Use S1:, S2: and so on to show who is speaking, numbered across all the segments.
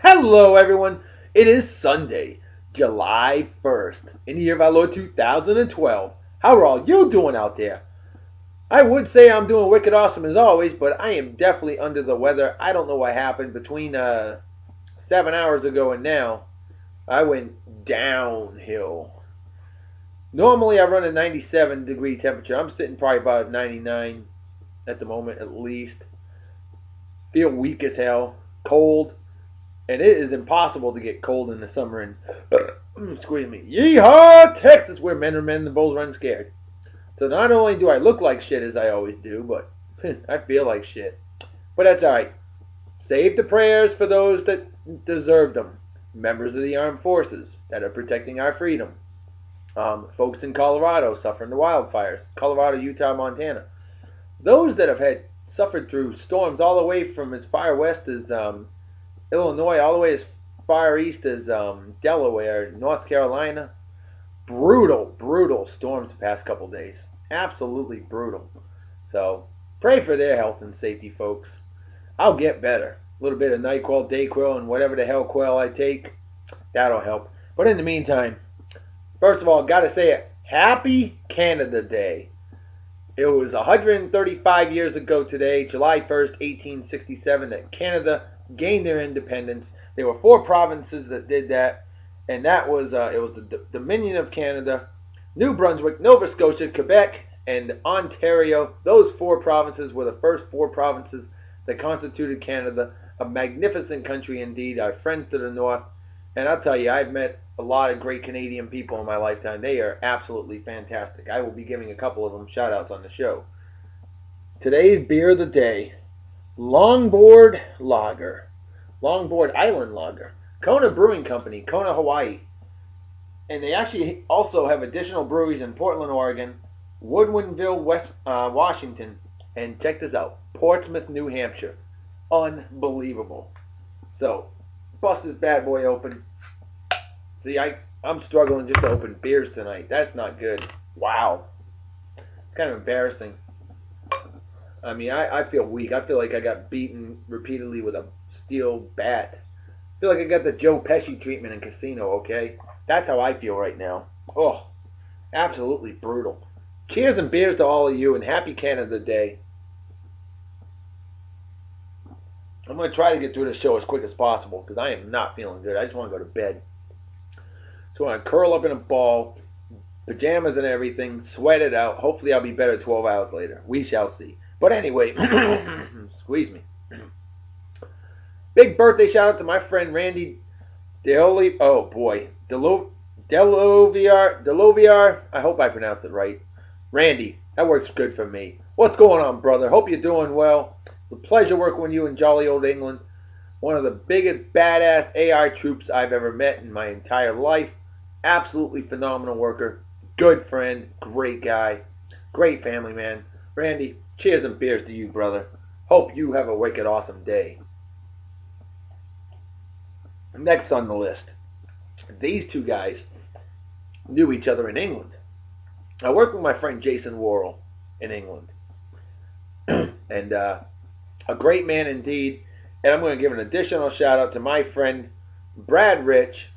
S1: Hello, everyone. It is Sunday, July 1st, in the year of our Lord 2012. How are all you doing out there? I would say I'm doing wicked awesome as always, but I am definitely under the weather. I don't know what happened between 7 hours ago and now. I went downhill. Normally, I run a 97-degree temperature. I'm sitting probably about 99 at the moment, at least. Feel weak as hell, cold. And it is impossible to get cold in the summer in, excuse me, yeehaw, Texas, where men are men and the bulls run scared. So not only do I look like shit as I always do, but I feel like shit. But that's alright. Save the prayers for those that deserve them. Members of the armed forces that are protecting our freedom. Folks in Colorado suffering the wildfires. Colorado, Utah, Montana. Those that have had suffered through storms all the way from as far west as Illinois, all the way as far east as Delaware, North Carolina. Brutal storms the past couple days. Absolutely brutal. So pray for their health and safety, folks. I'll get better. A little bit of NyQuil, DayQuil, and whatever the hell quil I take, that'll help. But in the meantime, first of all, gotta say it. Happy Canada Day. It was 135 years ago today, July 1st, 1867, that Canada gained their independence. There were 4 provinces that did that, and that was it was the Dominion of Canada, New Brunswick, Nova Scotia, Quebec, and Ontario. Those 4 provinces were the first 4 provinces that constituted Canada. A magnificent country indeed. Our friends to the north, and I'll tell you, I've met a lot of great Canadian people in my lifetime. They are absolutely fantastic. I will be giving a couple of them shout outs on the show. Today's beer of the day, Longboard Lager. Longboard Island Lager. Kona Brewing Company, Kona, Hawaii. And they actually also have additional breweries in Portland, Oregon, Woodinville, Washington, and check this out, Portsmouth, New Hampshire. Unbelievable. So, bust this bad boy open. See, I'm struggling just to open beers tonight. That's not good. Wow. It's kind of embarrassing. I mean, I feel weak. I feel like I got beaten repeatedly with a steel bat. I feel like I got the Joe Pesci treatment in Casino, okay? That's how I feel right now. Oh, absolutely brutal. Cheers and beers to all of you, and happy Canada Day. I'm going to try to get through this show as quick as possible because I am not feeling good. I just want to go to bed. So I want to curl up in a ball, pajamas and everything, sweat it out. Hopefully I'll be better 12 hours later. We shall see. But anyway, squeeze me. Big birthday shout out to my friend Randy Deloviar. I hope I pronounced it right. Randy, that works good for me. What's going on, brother? Hope you're doing well. It's a pleasure working with you in jolly old England. One of the biggest badass AI troops I've ever met in my entire life. Absolutely phenomenal worker. Good friend. Great guy. Great family man. Randy, cheers and beers to you, brother. Hope you have a wicked awesome day. Next on the list. These 2 guys knew each other in England. I worked with my friend Jason Worrell in England. And a great man indeed. And I'm going to give an additional shout out to my friend Brad Rich,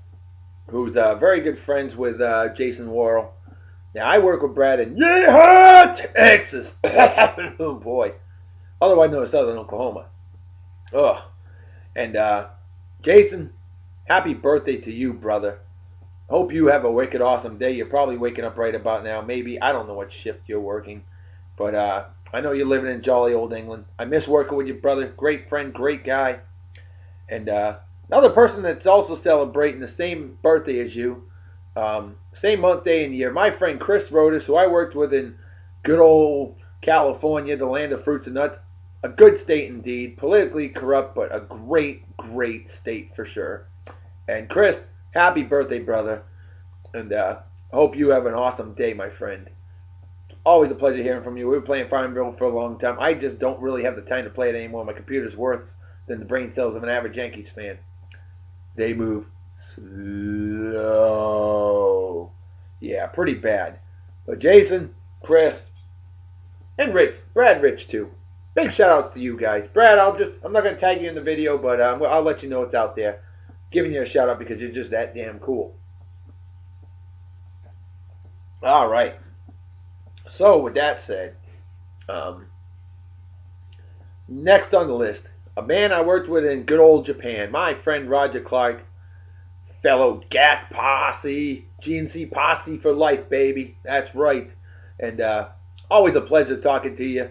S1: who's very good friends with Jason Worrell. Now, I work with Brad in yeehaw, Texas. Oh, boy. Otherwise known as Southern Oklahoma. Ugh. And Jason, happy birthday to you, brother. Hope you have a wicked awesome day. You're probably waking up right about now. Maybe. I don't know what shift you're working. But I know you're living in jolly old England. I miss working with you, brother. Great friend, great guy. And another person that's also celebrating the same birthday as you. Same month, day, and year. My friend Chris Rodas, who I worked with in good old California, the land of fruits and nuts. A good state indeed. Politically corrupt, but a great state for sure. And Chris, happy birthday, brother. And I hope you have an awesome day, my friend. Always a pleasure hearing from you. We were playing Farmville for a long time. I just don't really have the time to play it anymore. My computer's worse than the brain cells of an average Yankees fan. They move slow. Yeah, pretty bad. But Jason, Chris, and Rich, Brad Rich too. Big shout outs to you guys. Brad, I'm not going to tag you in the video, but I'll let you know it's out there. giving you a shout out because you're just that damn cool. All right. So with that said, um, next on the list, a man I worked with in good old Japan, my friend Roger Clark, fellow GAC posse, GNC posse for life, baby. That's right. And always a pleasure talking to you.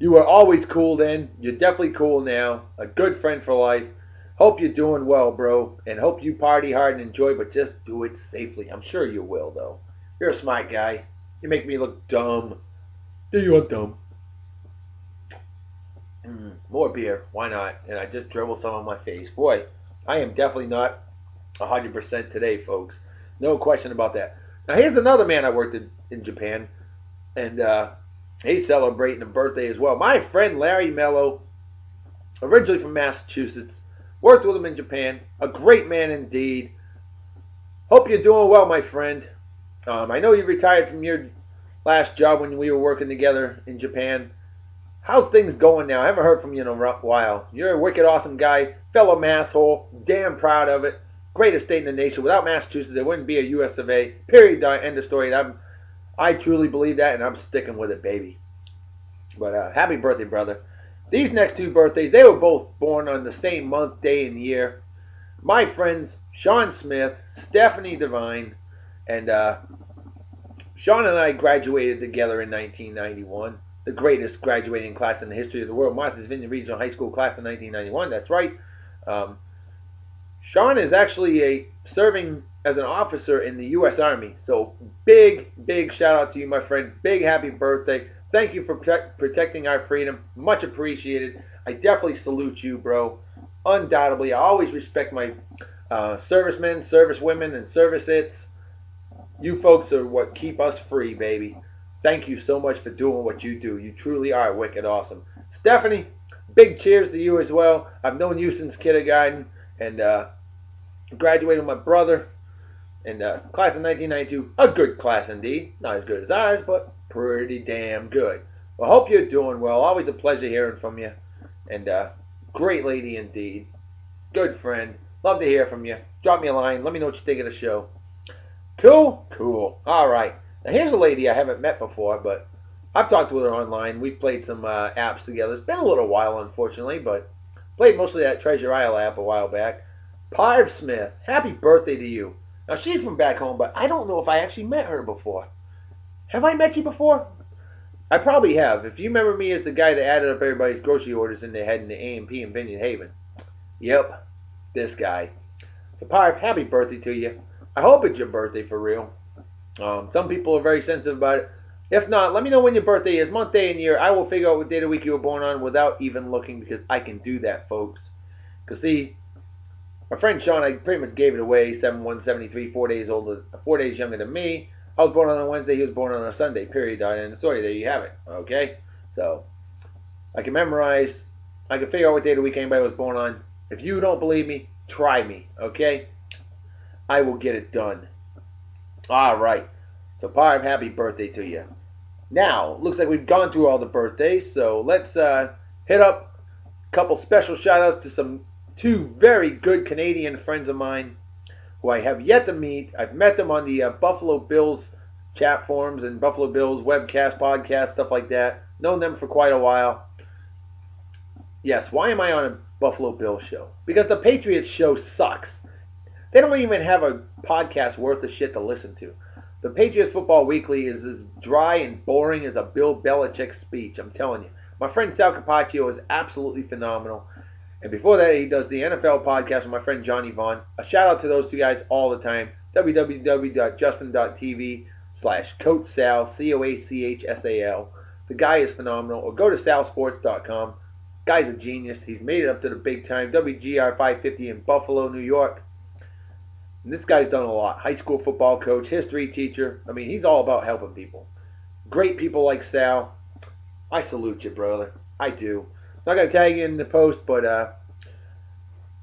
S1: You were always cool then. You're definitely cool now. A good friend for life. Hope you're doing well, bro. And hope you party hard and enjoy, but just do it safely. I'm sure you will, though. You're a smart guy. You make me look dumb. Do you look dumb? More beer. Why not? And I just dribbled some on my face. Boy, I am definitely not 100% today, folks. No question about that. Now, here's another man I worked in Japan, and he's celebrating a birthday as well. My friend Larry Mello, originally from Massachusetts, worked with him in Japan. A great man indeed. Hope you're doing well, my friend. I know you retired from your last job when we were working together in Japan. How's things going now? I haven't heard from you in a while. You're a wicked awesome guy, fellow masshole, damn proud of it. Greatest state in the nation. Without Massachusetts, there wouldn't be a US of A. Period. End of story. I truly believe that, and I'm sticking with it, baby. But happy birthday, brother. These next two birthdays, they were both born on the same month, day, and year. My friends, Sean Smith, Stephanie Devine, and Sean and I graduated together in 1991. The greatest graduating class in the history of the world. Martha's Vineyard Regional High School class in 1991. That's right. Sean is actually serving as an officer in the U.S. Army. So big shout out to you, my friend. Big happy birthday. Thank you for protecting our freedom. Much appreciated. I definitely salute you, bro. Undoubtedly, I always respect my servicemen, servicewomen, and serviceits. You folks are what keep us free, baby. Thank you so much for doing what you do. You truly are wicked awesome. Stephanie, big cheers to you as well. I've known you since kindergarten and graduated with my brother in class of 1992. A good class indeed. Not as good as ours, but pretty damn good. Well, hope you're doing well. Always a pleasure hearing from you. And great lady indeed. Good friend. Love to hear from you. Drop me a line. Let me know what you think of the show. Cool? Cool. All right. Now, here's a lady I haven't met before, but I've talked with her online. We've played some apps together. It's been a little while, unfortunately, but played mostly that Treasure Isle app a while back. Parv Smith, happy birthday to you. Now, she's from back home, but I don't know if I actually met her before. Have I met you before? I probably have. If you remember me as the guy that added up everybody's grocery orders in their head in the A&P in Vineyard Haven. Yep, this guy. So, Parv, happy birthday to you. I hope it's your birthday for real. Some people are very sensitive about it. If not, let me know when your birthday is, month, day, and year. I will figure out what day of the week you were born on without even looking because I can do that, folks. Because, see, my friend Sean, I pretty much gave it away. 7173, 4 days older, 4 days younger than me. I was born on a Wednesday. He was born on a Sunday. Period. And sorry, there you have it. Okay, so I can memorize. I can figure out what day of the week anybody was born on. If you don't believe me, try me. Okay, I will get it done. All right. So, Parv, happy birthday to you. Now, looks like we've gone through all the birthdays, so let's hit up a couple special shout-outs to some two very good Canadian friends of mine who I have yet to meet. I've met them on the Buffalo Bills chat forums and Buffalo Bills webcast, podcast, stuff like that. Known them for quite a while. Yes, why am I on a Buffalo Bills show? Because the Patriots show sucks. They don't even have a podcast worth of shit to listen to. The Patriots Football Weekly is as dry and boring as a Bill Belichick speech, I'm telling you. My friend Sal Capaccio is absolutely phenomenal. And before that, he does the NFL podcast with my friend Johnny Vaughn. A shout out to those two guys all the time. www.justin.tv/CoachSal, CoachSal. The guy is phenomenal. Or go to salsports.com. Guy's a genius. He's made it up to the big time. WGR 550 in Buffalo, New York. And this guy's done a lot. High school football coach, history teacher. I mean, he's all about helping people. Great people like Sal. I salute you, brother. I do. Not going to tag you in the post, but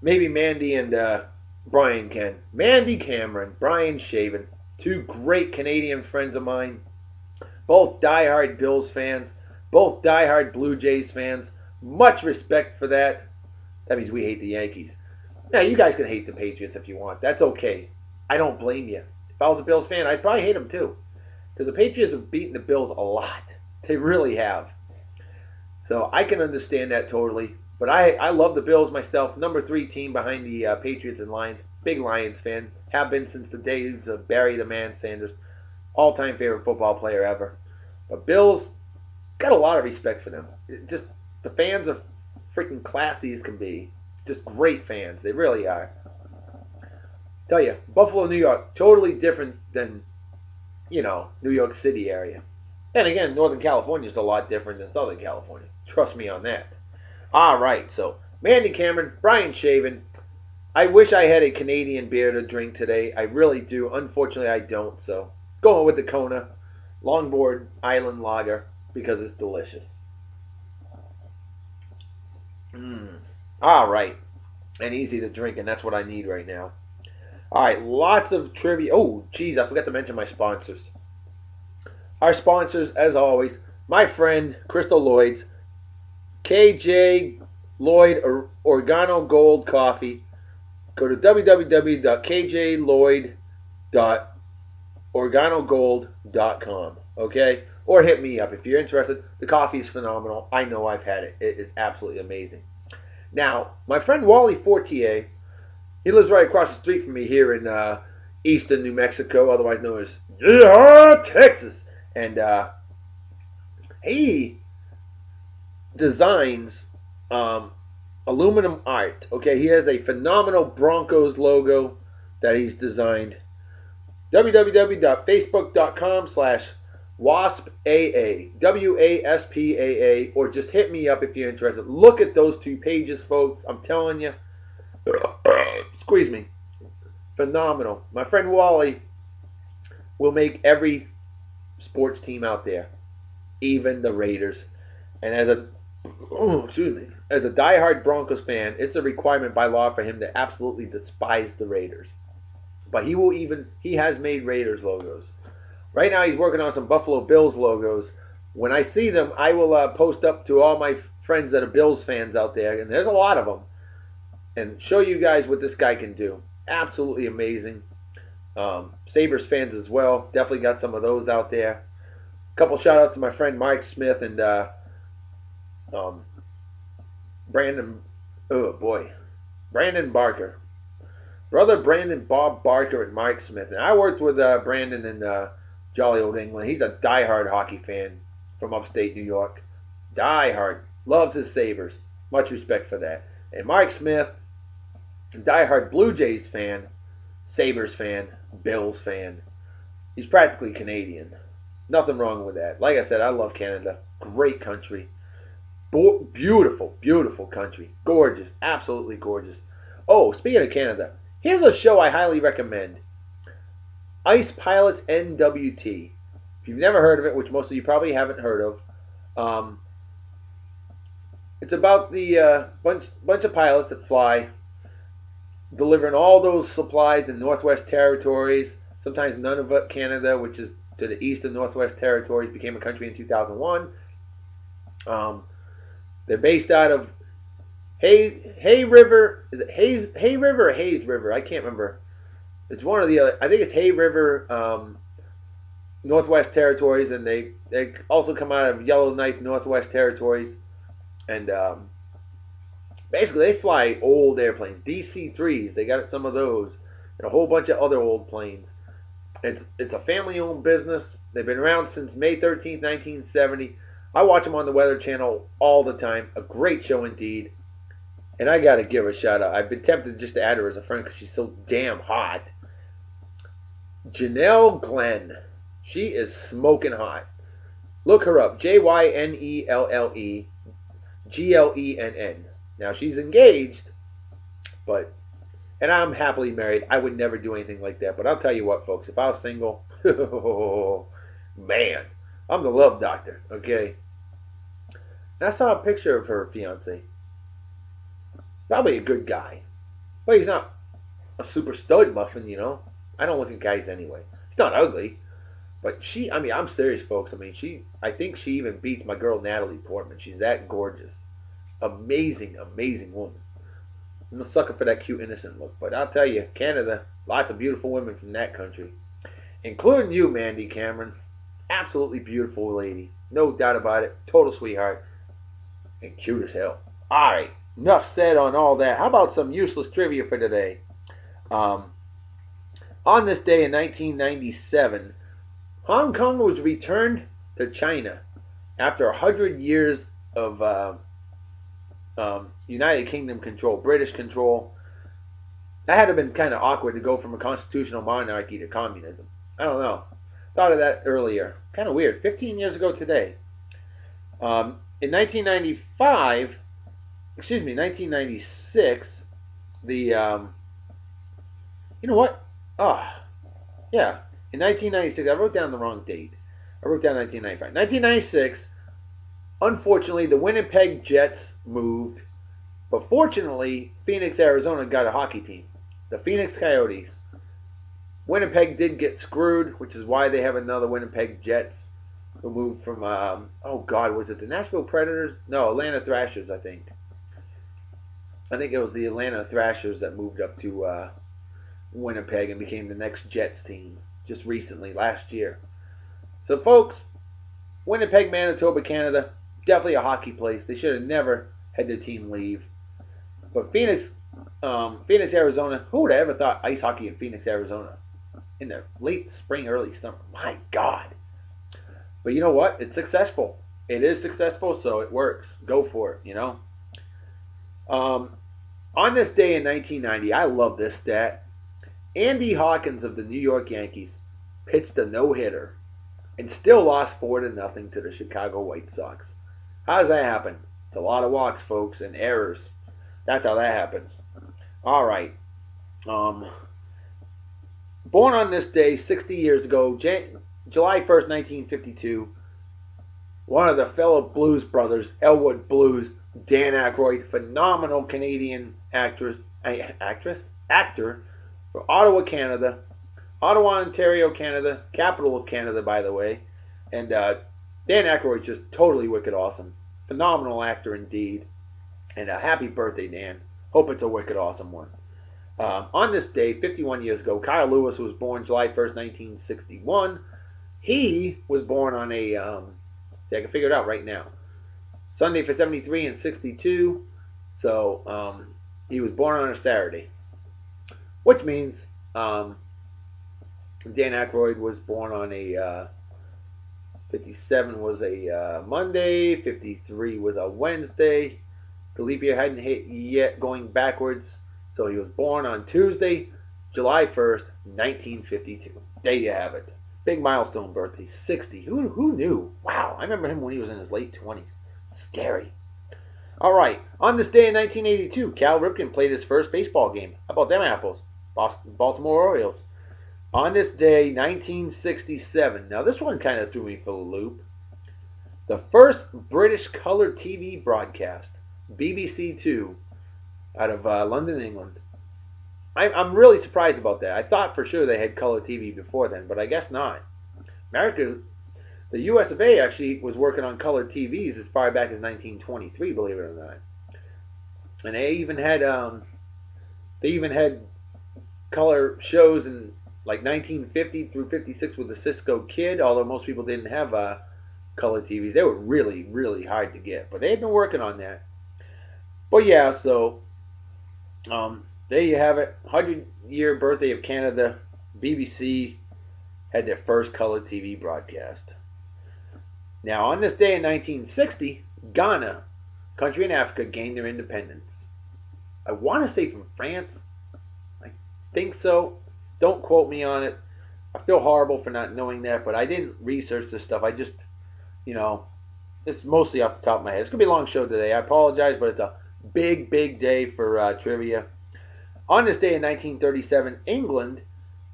S1: maybe Mandy and Brian can. Mandy Cameron, Brian Shaven. Two great Canadian friends of mine. Both diehard Bills fans. Both diehard Blue Jays fans. Much respect for that. That means we hate the Yankees. Now, you guys can hate the Patriots if you want. That's okay. I don't blame you. If I was a Bills fan, I'd probably hate them too. Because the Patriots have beaten the Bills a lot. They really have. So I can understand that totally. But I love the Bills myself. Number 3 team behind the Patriots and Lions. Big Lions fan. Have been since the days of Barry the Man Sanders. All-time favorite football player ever. But Bills, got a lot of respect for them. Just the fans are freaking classy as can be. Just great fans. They really are. Tell you, Buffalo, New York, totally different than, New York City area. And again, Northern California is a lot different than Southern California. Trust me on that. All right, so Mandy Cameron, Brian Shaven. I wish I had a Canadian beer to drink today. I really do. Unfortunately, I don't. So going with the Kona Longboard Island Lager because it's delicious. All right, and easy to drink, and that's what I need right now. All right, lots of trivia. Oh, geez, I forgot to mention my sponsors. Our sponsors, as always, my friend Crystal Lloyd's, KJ Lloyd Organo Gold Coffee. Go to www.kjlloyd.organogold.com, okay? Or hit me up if you're interested. The coffee is phenomenal. I know I've had it. It is absolutely amazing. Now, my friend Wally Fortier, he lives right across the street from me here in eastern New Mexico, otherwise known as Texas. And he designs aluminum art. Okay, he has a phenomenal Broncos logo that he's designed. www.facebook.com/WASPAA, WASPAA, or just hit me up if you're interested. Look at those 2 pages, folks. I'm telling you. Squeeze me. Phenomenal. My friend Wally will make every sports team out there, even the Raiders. And as a diehard Broncos fan, it's a requirement by law for him to absolutely despise the Raiders. But he has made Raiders logos. Right now he's working on some Buffalo Bills logos. When I see them, I will post up to all my friends that are Bills fans out there, and there's a lot of them, and show you guys what this guy can do. Absolutely amazing. Sabres fans as well. Definitely got some of those out there. A couple shout outs to my friend Mike Smith and Brandon. Oh boy, Brandon Barker. Brother Brandon Bob Barker and Mike Smith. And I worked with Brandon in jolly old England. He's a diehard hockey fan from upstate New York. Diehard. Loves his Sabres. Much respect for that. And Mike Smith, diehard Blue Jays fan, Sabres fan, Bills fan. He's practically Canadian. Nothing wrong with that. Like I said, I love Canada. Great country. Beautiful, beautiful country. Gorgeous. Absolutely gorgeous. Oh, speaking of Canada, here's a show I highly recommend. Ice Pilots NWT. If you've never heard of it, which most of you probably haven't heard of, it's about the bunch of pilots that fly, delivering all those supplies in Northwest Territories. Sometimes Nunavut, Canada, which is to the east of Northwest Territories, became a country in 2001. They're based out of Hay River. Is it Hay River or Hayes River? I can't remember. It's one or the other. I think it's Hay River, Northwest Territories, and they also come out of Yellowknife, Northwest Territories, and basically they fly old airplanes, DC-3s. They got some of those, and a whole bunch of other old planes. It's a family-owned business. They've been around since May 13th, 1970. I watch them on the Weather Channel all the time. A great show indeed. And I got to give her a shout out. I've been tempted just to add her as a friend because she's so damn hot. Janelle Glenn. She is smoking hot. Look her up. JYNELLEGLENN. Now she's engaged, and I'm happily married. I would never do anything like that. But I'll tell you what, folks. If I was single, man, I'm the love doctor. Okay. And I saw a picture of her fiance. Probably a good guy. But he's not a super stud muffin, you know. I don't look at guys anyway. He's not ugly. But I'm serious, folks. I think she even beats my girl Natalie Portman. She's that gorgeous. Amazing, amazing woman. I'm a sucker for that cute, innocent look. But I'll tell you, Canada, lots of beautiful women from that country, including you, Mandy Cameron. Absolutely beautiful lady. No doubt about it. Total sweetheart. And cute as hell. Alright, enough said on all that. How about some useless trivia for today? Um, on this day in 1997, Hong Kong was returned to China after 100 years of United Kingdom control, British control. That had to have been kind of awkward to go from a constitutional monarchy to communism. I don't know. Thought of that earlier. Kind of weird. 15 years ago today. In 1995, excuse me, 1996, the, you know what? Ah, yeah. In 1996, I wrote down the wrong date. I wrote down 1995. 1996, unfortunately, the Winnipeg Jets moved, but fortunately, Phoenix, Arizona got a hockey team. The Phoenix Coyotes. Winnipeg did get screwed, which is why they have another Winnipeg Jets who moved from, oh God, was it the Nashville Predators? No, Atlanta Thrashers, I think. I think it was the Atlanta Thrashers that moved up to Winnipeg and became the next Jets team just recently, last year. So, folks, Winnipeg, Manitoba, Canada, definitely a hockey place. They should have never had their team leave. But Phoenix, Arizona, who would have ever thought ice hockey in Phoenix, Arizona? In the late spring, early summer. My God. But you know what? It's successful. It is successful, so it works. Go for it, you know? On this day in 1990, I love this stat. Andy Hawkins of the New York Yankees pitched a no-hitter and still lost 4-0 to the Chicago White Sox. How does that happen? It's a lot of walks, folks, and errors. That's how that happens. All right. Born on this day 60 years ago, July 1st, 1952, one of the fellow Blues brothers, Elwood Blues, Dan Aykroyd, phenomenal Canadian actor for Ottawa, Canada. Ottawa, Ontario, Canada, capital of Canada, by the way. And Dan Aykroyd's just totally wicked awesome. Phenomenal actor indeed. And happy birthday, Dan. Hope it's a wicked awesome one. On this day, 51 years ago, Kyle Lewis was born July 1st, 1961. He was born on a, see, I can figure it out right now. Sunday for 73 and 62. So, he was born on a Saturday. Which means, Dan Aykroyd was born on a, 57 was a Monday, 53 was a Wednesday. The leap year hadn't hit yet, going backwards. So he was born on Tuesday, July 1st, 1952. There you have it. Big milestone birthday, 60. Who knew? Wow, I remember him when he was in his late 20s. Scary. All right, on this day in 1982, Cal Ripken played his first baseball game. How about them apples? Baltimore Orioles. On this day, 1967. Now, this one kind of threw me for the loop. The first British color TV broadcast, BBC Two, out of London, England. I'm really surprised about that. I thought for sure they had color TV before then, but I guess not. The US of A actually was working on color TVs as far back as 1923, believe it or not. And they even had color shows in like 1950 through 56 with the Cisco Kid, although most people didn't have color TVs. They were really, really hard to get, but they had been working on that. But yeah, so there you have it. 100-year birthday of Canada. BBC had their first color TV broadcast. Now, on this day in 1960, Ghana, country in Africa, gained their independence. I want to say from France. I think so. Don't quote me on it. I feel horrible for not knowing that, but I didn't research this stuff. I just, it's mostly off the top of my head. It's going to be a long show today. I apologize, but it's a big, big day for trivia. On this day in 1937, England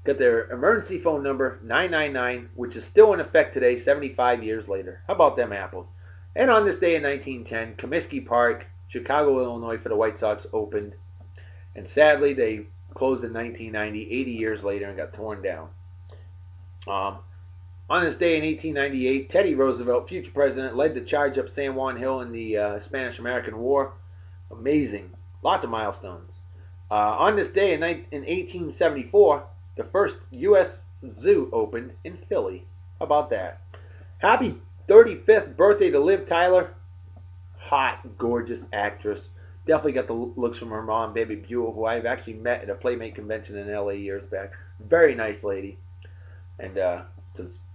S1: got their emergency phone number 999, which is still in effect today, 75 years later. How about them apples? And on this day in 1910, Comiskey Park, Chicago, Illinois, for the White Sox opened. And sadly, they closed in 1990, 80 years later, and got torn down. On this day in 1898, Teddy Roosevelt, future president, led the charge up San Juan Hill in the Spanish-American War. Amazing. Lots of milestones. On this day in 1874, the first U.S. zoo opened in Philly. How about that? Happy 35th birthday to Liv Tyler. Hot, gorgeous actress. Definitely got the looks from her mom, Baby Buell, who I've actually met at a Playmate convention in L.A. years back. Very nice lady. And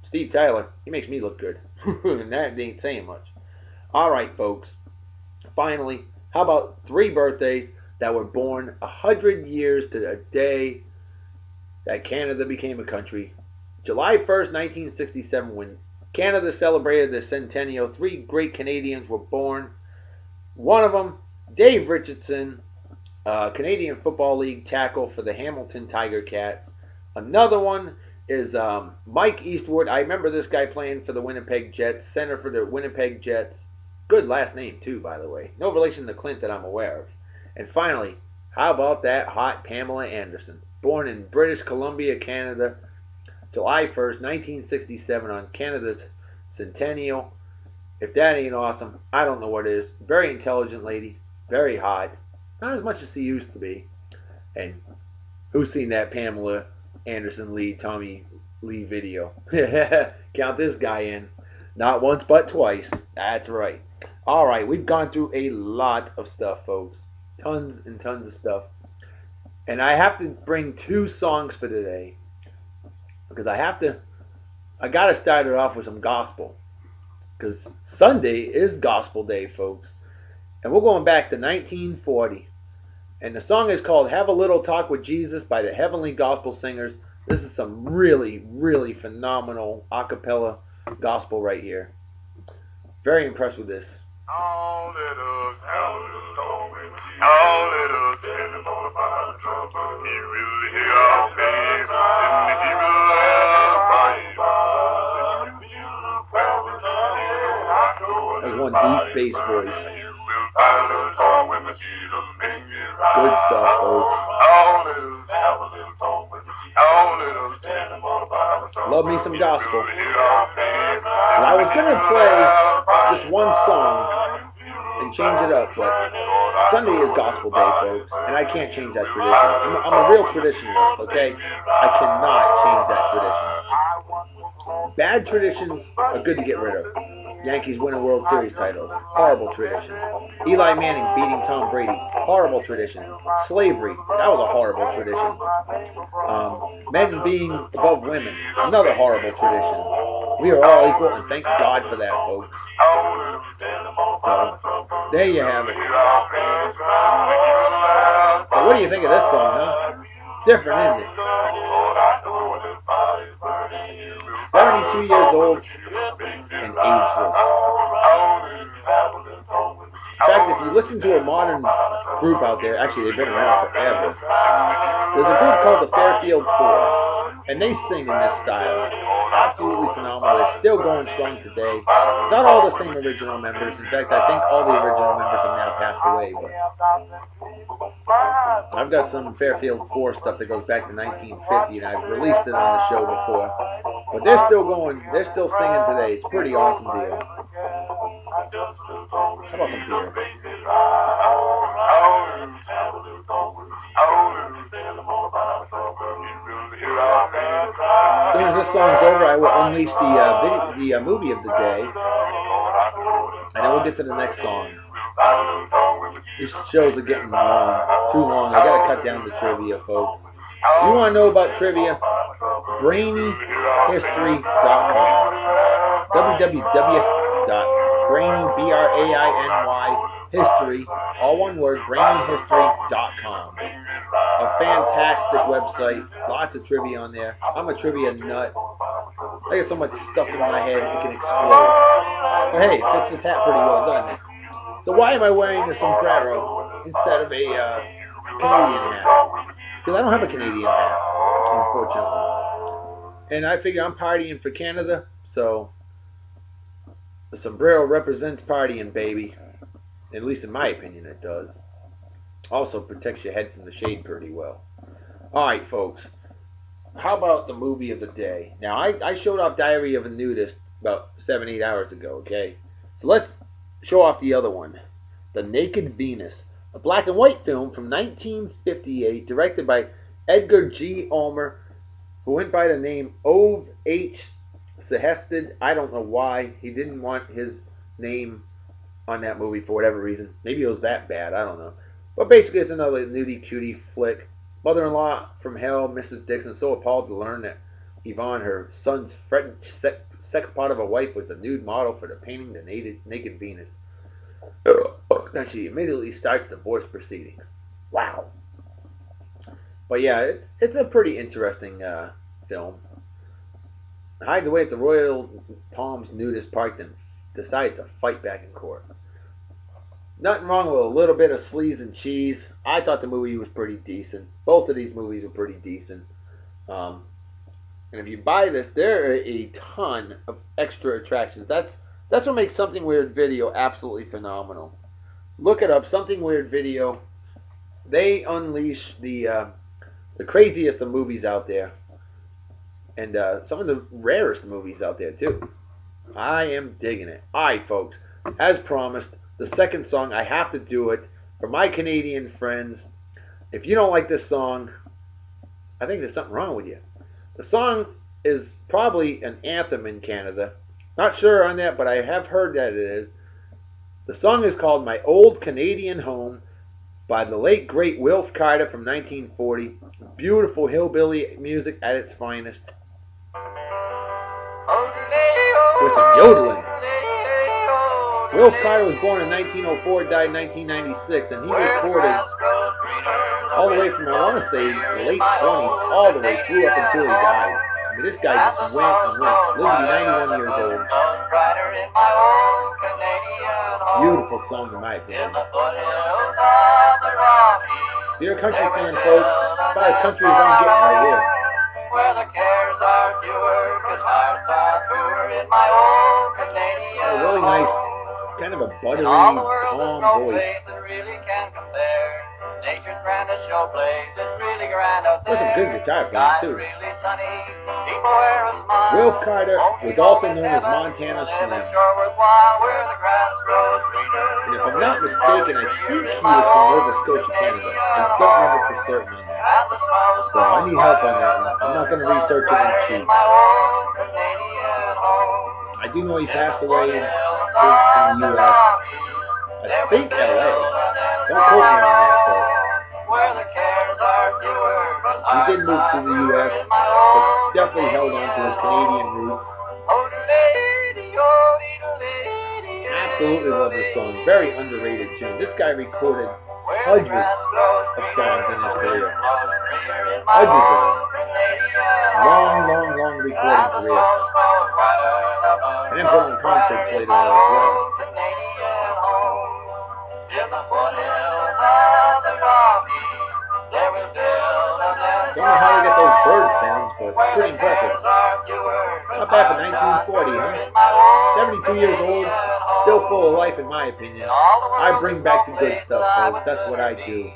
S1: Steve Tyler, he makes me look good. And that ain't saying much. All right, folks. Finally, how about 3 birthdays that were born 100 years to the day that Canada became a country? July 1st, 1967, when Canada celebrated their centennial, 3 great Canadians were born. One of them, Dave Richardson, Canadian Football League tackle for the Hamilton Tiger Cats. Another one is Mike Eastwood. I remember this guy playing for the Winnipeg Jets, center for the Winnipeg Jets. Good last name, too, by the way. No relation to Clint that I'm aware of. And finally, how about that hot Pamela Anderson? Born in British Columbia, Canada, July 1st, 1967, on Canada's centennial. If that ain't awesome, I don't know what is. Very intelligent lady. Very hot. Not as much as she used to be. And who's seen that Pamela Anderson lead Tommy Lee video? Count this guy in. Not once, but twice. That's right. All right, we've gone through a lot of stuff, folks. Tons and tons of stuff. And I have to bring 2 songs for today. Because I got to start it off with some gospel. Because Sunday is Gospel Day, folks. And we're going back to 1940. And the song is called Have a Little Talk with Jesus by the Heavenly Gospel Singers. This is some really, really phenomenal a cappella gospel right here. Very impressed with this.
S2: All let us have a little talk with Jesus. All let us tell him all about the trouble. He will hear our prayers and he will fight.
S1: There's one deep bass voice. Good stuff, folks. Love me some gospel. And I was going to play just one song and change it up, but Sunday is Gospel Day, folks, and I can't change that tradition. I'm a real traditionalist, okay? I cannot change that tradition. Bad traditions are good to get rid of. Yankees winning World Series titles. Horrible tradition. Eli Manning beating Tom Brady. Horrible tradition. Slavery. That was a horrible tradition. Men being above women. Another horrible tradition. We are all equal, and thank God for that, folks. So, there you have it. So, what do you think of this song, huh? Different, isn't it? 72 years old and ageless. In fact, if you listen to a modern group out there, actually they've been around forever. There's a group called the Fairfield Four, and they sing in this style. Absolutely phenomenal. They're still going strong today. Not all the same original members. In fact, I think all the original members have now passed away. But I've got some Fairfield 4 stuff that goes back to 1950, and I've released it on the show before. But they're still going. They're still singing today. It's a pretty awesome deal. How about some beer? As soon as this song's over, I will unleash the movie of the day, and then we'll get to the next song. These shows are getting long, too long. I gotta cut down the trivia, folks. You want to know about trivia? BrainyHistory.com. www.brainy, all one word, brainyhistory.com. A fantastic website. Lots of trivia on there. I'm a trivia nut. I got so much stuff in my head it can explode. But hey, it fits this hat pretty well, doesn't it? So why am I wearing a sombrero instead of a Canadian hat? Because I don't have a Canadian hat, unfortunately. And I figure I'm partying for Canada, so the sombrero represents partying, baby. At least in my opinion it does. Also protects your head from the shade pretty well. Alright, folks. How about the movie of the day? Now, I showed off Diary of a Nudist about 7-8 hours ago, okay? So let's show off the other one. The Naked Venus. a black and white film from 1958, directed by Edgar G. Ulmer, who went by the name Ove H. Sehested. I don't know why he didn't want his name on that movie for whatever reason. Maybe it was that bad. I don't know. But basically, it's another nudie cutie flick. Mother-in-law from hell, Mrs. Dixon, so appalled to learn that Yvonne, her son's French sex pot of a wife, was the nude model for the painting The Naked Venus. That she immediately starts divorce proceedings. Wow. But yeah, it's a pretty interesting film. Hides away at the Royal Palms nudist park, then decides to fight back in court. Nothing wrong with a little bit of sleaze and cheese. I thought the movie was pretty decent. Both of these movies are pretty decent. And if you buy this, there are a ton of extra attractions. That's what makes Something Weird Video absolutely phenomenal. Look it up, Something Weird Video. They unleash the craziest of movies out there, and some of the rarest movies out there too. I am digging it. Alright, folks, as promised, the second song, I have to do it for my Canadian friends. If you don't like this song, I think there's something wrong with you. The song is probably an anthem in Canada. Not sure on that, but I have heard that it is. The song is called My Old Canadian Home by the late great Wilf Carter from 1940. Beautiful hillbilly music at its finest. With some yodeling. Wilf Carter was born in 1904, died in 1996, and he recorded all the way from, I want to say, the late 20s, all the way through up until he died. I mean, this guy just went and went. Lived to be 91 years old. Beautiful song, in my opinion. If you're a country fan, folks, about as country as I'm getting right here. Where the cares are fewer, 'cause hearts are truer in my old Canadian home. A really nice, kind of a buttery, calm voice. Nature's grandest show place is really grand out there. There's some good guitar playing too. Really sunny. Wilf Carter was also known as Montana Slim. And if I'm not mistaken, I think he was from Nova Scotia, Canada. I don't remember for certain on that. So I need help on that one. I'm not going to research it and cheat. I do know he passed away in the U.S. I think L.A. Don't quote me on that, but he did move to the U.S., but definitely held on to his Canadian roots. Absolutely love this song. Very underrated tune. This guy recorded hundreds of songs in his career. Hundreds of them. Long recording career. And then put on concerts later on as well. Don't know how you get those bird sounds, but it's pretty impressive. Not bad for 1940, huh? 72 years old, still full of life in my opinion. I bring back the good stuff, folks. That's what I do.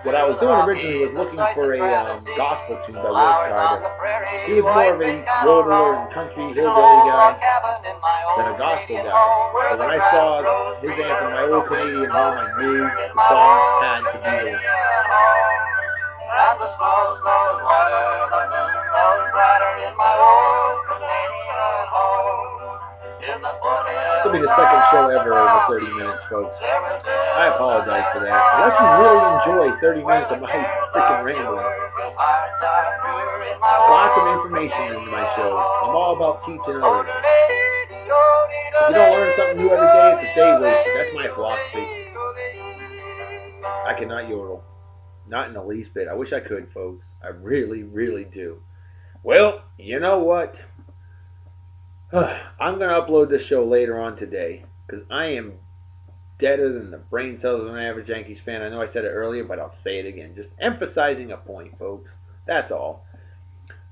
S1: What I was doing originally was looking for a gospel tune by Wilf Carter. He was more of a yodeler and country hillbilly guy than a gospel guy. But when I saw his anthem, My Old Canadian Home, I knew the song had to be the one. And the slow water, the moon goes brighter in my old Canadian home. It's going to be the second show ever over 30 minutes, folks. I apologize for that. Unless you really enjoy 30 minutes of my freaking rambling. Lots of information in my shows. I'm all about teaching others. If you don't learn something new every day, it's a day wasted. That's my philosophy. I cannot yodel. Not in the least bit. I wish I could, folks. I really, really do. Well, you know what? I'm going to upload this show later on today because I am deader than the brain cells of an average Yankees fan. I know I said it earlier, but I'll say it again. Just emphasizing a point, folks. That's all.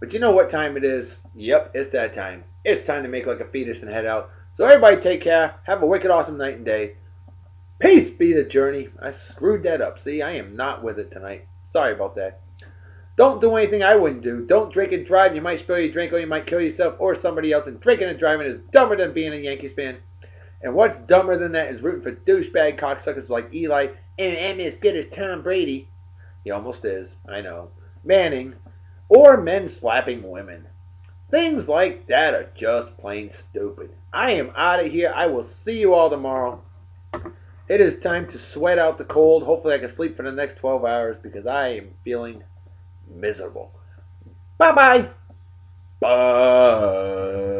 S1: But you know what time it is? Yep, it's that time. It's time to make like a fetus and head out. So everybody take care. Have a wicked awesome night and day. Peace be the journey. I screwed that up. See, I am not with it tonight. Sorry about that. Don't do anything I wouldn't do. Don't drink and drive. You might spill your drink or you might kill yourself or somebody else. And drinking and driving is dumber than being a Yankees fan. And what's dumber than that is rooting for douchebag cocksuckers like Eli I'm as good as Tom Brady. He almost is, I know. Manning. Or men slapping women. Things like that are just plain stupid. I am out of here. I will see you all tomorrow. It is time to sweat out the cold. Hopefully, I can sleep for the next 12 hours because I am feeling miserable. Bye bye. Bye.